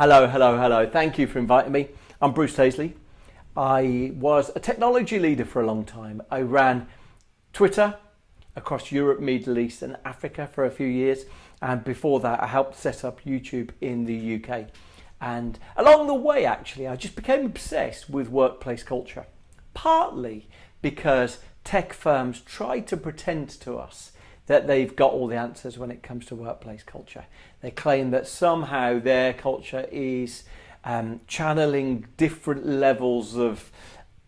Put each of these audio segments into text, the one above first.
Hello. Thank you for inviting me. I'm Bruce Daisley. I was a technology leader for a long time. I ran Twitter across Europe, Middle East and Africa for a few years. And before that, I helped set up YouTube in the UK. And along the way, actually, I just became obsessed with workplace culture. Partly because tech firms try to pretend to us that they've got all the answers when it comes to workplace culture. They claim that somehow their culture is channeling different levels of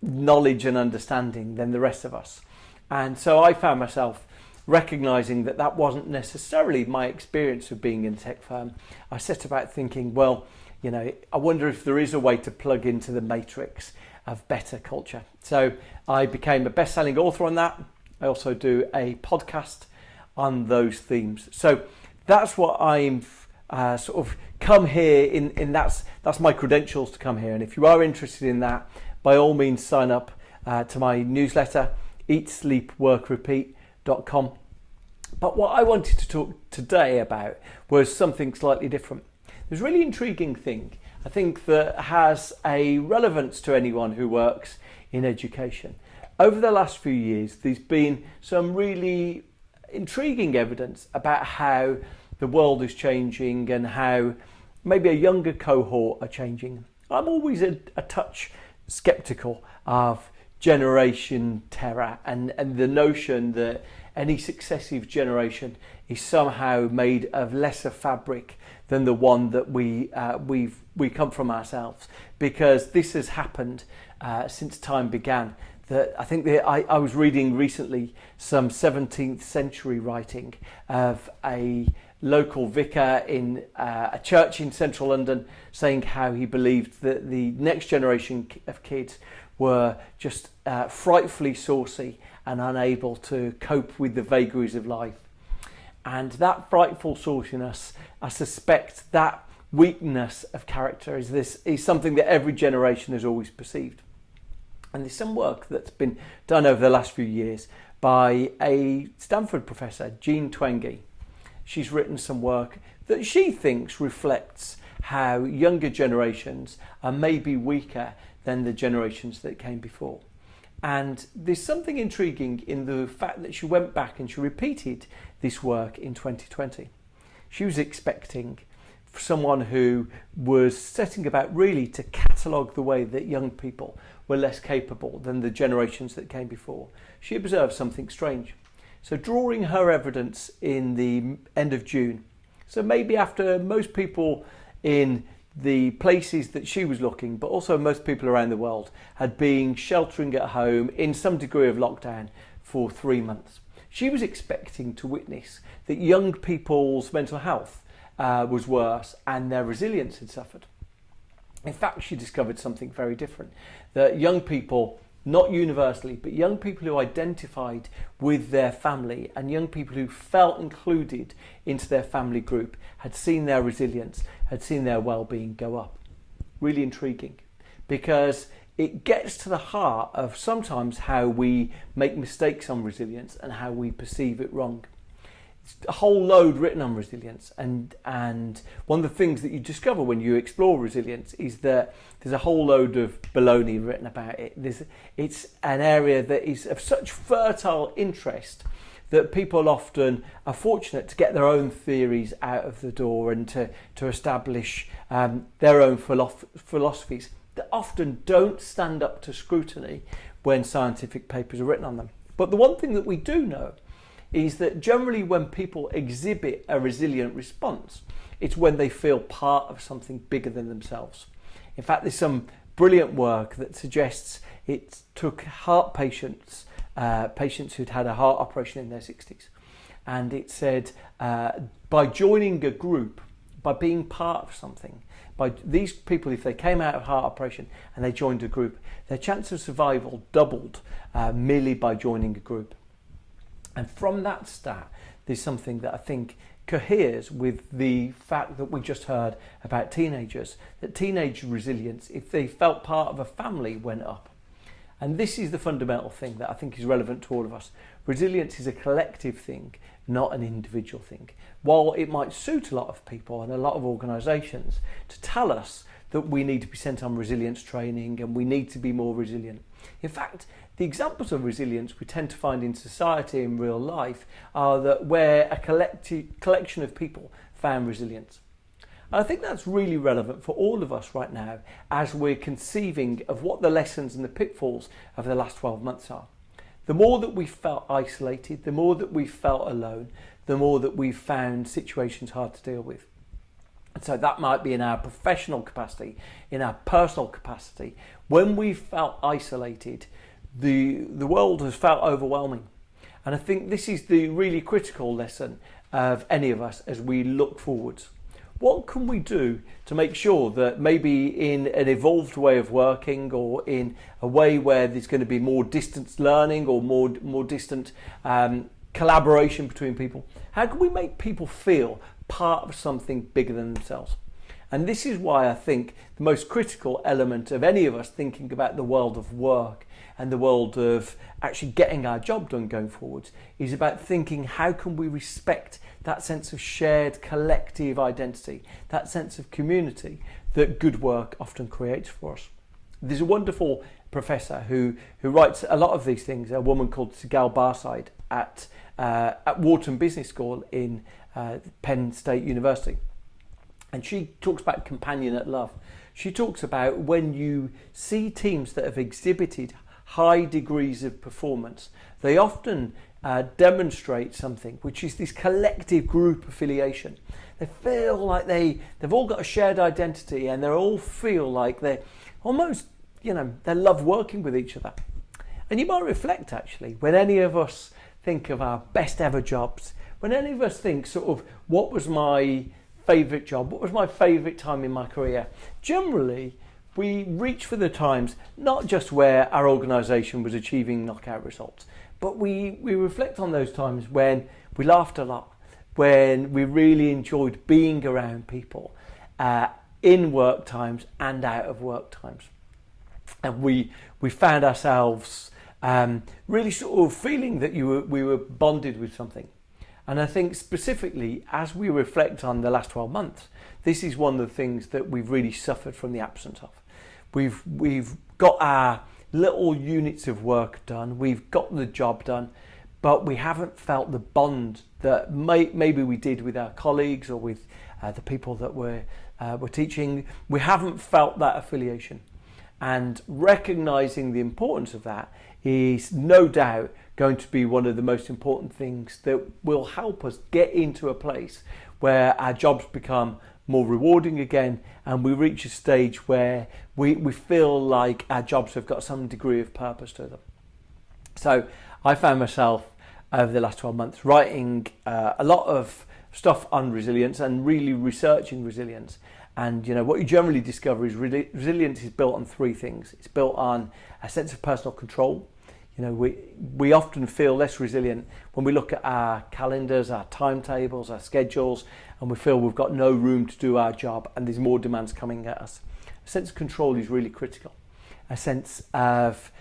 knowledge and understanding than the rest of us. And so I found myself recognizing that that wasn't necessarily my experience of being in a tech firm. I set about thinking, well, I wonder if there is a way to plug into the matrix of better culture. So I became a best-selling author on that. I also do a podcast on those themes. So that's what I'm sort of come here in that's my credentials to come here. And if you are interested in that, by all means sign up to my newsletter, eatsleepworkrepeat.com. But what I wanted to talk today about was something slightly different. There's a really intriguing thing, I think, that has a relevance to anyone who works in education. Over the last few years, there's been some really intriguing evidence about how the world is changing and how maybe a younger cohort are changing. I'm always a touch skeptical of generation terror and the notion that any successive generation is somehow made of lesser fabric than the one that we come from ourselves, because this has happened since time began. That I think I was reading recently some 17th century writing of a local vicar in a church in central London saying how he believed that the next generation of kids were just frightfully saucy and unable to cope with the vagaries of life. And that frightful sauciness, I suspect that weakness of character is something that every generation has always perceived. And there's some work that's been done over the last few years by a Stanford professor, Jean Twenge. She's written some work that she thinks reflects how younger generations are maybe weaker than the generations that came before. And there's something intriguing in the fact that she went back and she repeated this work in 2020. She was expecting someone who was setting about really to catalogue the way that young people were less capable than the generations that came before. She observed something strange. So drawing her evidence in the end of June, so maybe after most people in the places that she was looking, but also most people around the world, had been sheltering at home in some degree of lockdown for 3 months. She was expecting to witness that young people's mental health was worse and their resilience had suffered. In fact, she discovered something very different, that young people, not universally, but young people who identified with their family and young people who felt included into their family group had seen their resilience, had seen their well-being go up. Really intriguing, because it gets to the heart of sometimes how we make mistakes on resilience and how we perceive it wrong. A whole load written on resilience, and one of the things that you discover when you explore resilience is that there's a whole load of baloney written about it. It's an area that is of such fertile interest that people often are fortunate to get their own theories out of the door and to establish their own philosophies that often don't stand up to scrutiny when scientific papers are written on them. But the one thing that we do know is that generally when people exhibit a resilient response, it's when they feel part of something bigger than themselves. In fact, there's some brilliant work that suggests it took heart patients who'd had a heart operation in their 60s, and it said by joining a group, by being part of something, by these people, if they came out of heart operation and they joined a group, their chance of survival doubled merely by joining a group. And from that stat, there's something that I think coheres with the fact that we just heard about teenagers, that teenage resilience, if they felt part of a family, went up. And this is the fundamental thing that I think is relevant to all of us. Resilience is a collective thing, not an individual thing. While it might suit a lot of people and a lot of organisations to tell us that we need to be sent on resilience training and we need to be more resilient. In fact, the examples of resilience we tend to find in society in real life are that where a collection of people found resilience. And I think that's really relevant for all of us right now as we're conceiving of what the lessons and the pitfalls of the last 12 months are. The more that we felt isolated, the more that we felt alone, the more that we found situations hard to deal with. And so that might be in our professional capacity, in our personal capacity. When we felt isolated, the world has felt overwhelming. And I think this is the really critical lesson of any of us as we look forwards. What can we do to make sure that maybe in an evolved way of working or in a way where there's going to be more distance learning or more distant collaboration between people, how can we make people feel part of something bigger than themselves? And this is why I think the most critical element of any of us thinking about the world of work and the world of actually getting our job done going forwards is about thinking how can we respect that sense of shared collective identity, that sense of community that good work often creates for us. There's a wonderful professor who writes a lot of these things, a woman called Sigal Barside at Wharton Business School in Penn State University. And she talks about companionate love. She talks about when you see teams that have exhibited high degrees of performance, they often demonstrate something, which is this collective group affiliation. They feel like they've all got a shared identity and they all feel like they're almost, they love working with each other. And you might reflect actually, when any of us think of our best ever jobs, when any of us think sort of what was my favourite job, what was my favourite time in my career, generally we reach for the times not just where our organisation was achieving knockout results, but we reflect on those times when we laughed a lot, when we really enjoyed being around people in work times and out of work times. And we found ourselves really sort of feeling that we were bonded with something. And I think specifically as we reflect on the last 12 months, this is one of the things that we've really suffered from the absence of. We've got our little units of work done, we've got the job done, but we haven't felt the bond that maybe we did with our colleagues or with the people that we're teaching. We haven't felt that affiliation. And recognising the importance of that is no doubt going to be one of the most important things that will help us get into a place where our jobs become more rewarding again and we reach a stage where we feel like our jobs have got some degree of purpose to them. So I found myself over the last 12 months writing a lot of stuff on resilience and really researching resilience. And what you generally discover is resilience is built on three things. It's built on a sense of personal control. We often feel less resilient when we look at our calendars, our timetables, our schedules, and we feel we've got no room to do our job and there's more demands coming at us. A sense of control is really critical. A sense of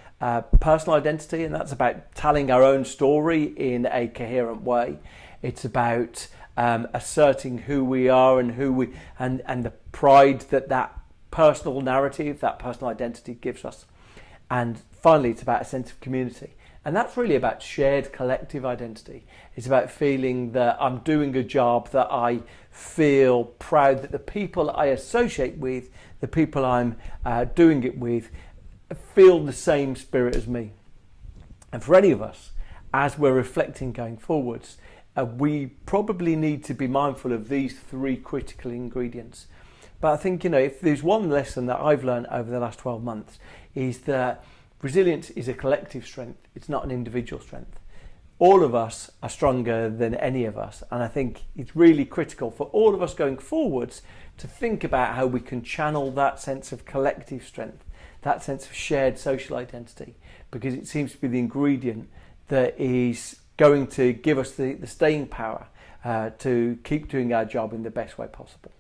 personal identity, and that's about telling our own story in a coherent way. It's about asserting who we are and and the pride that personal narrative, that personal identity gives us. And finally, it's about a sense of community. And that's really about shared collective identity. It's about feeling that I'm doing a job that I feel proud that the people I associate with, the people I'm doing it with, feel the same spirit as me. And for any of us, as we're reflecting going forwards, we probably need to be mindful of these three critical ingredients. But I think, if there's one lesson that I've learned over the last 12 months is that resilience is a collective strength. It's not an individual strength. All of us are stronger than any of us. And I think it's really critical for all of us going forwards to think about how we can channel that sense of collective strength, that sense of shared social identity, because it seems to be the ingredient that is going to give us the staying power to keep doing our job in the best way possible.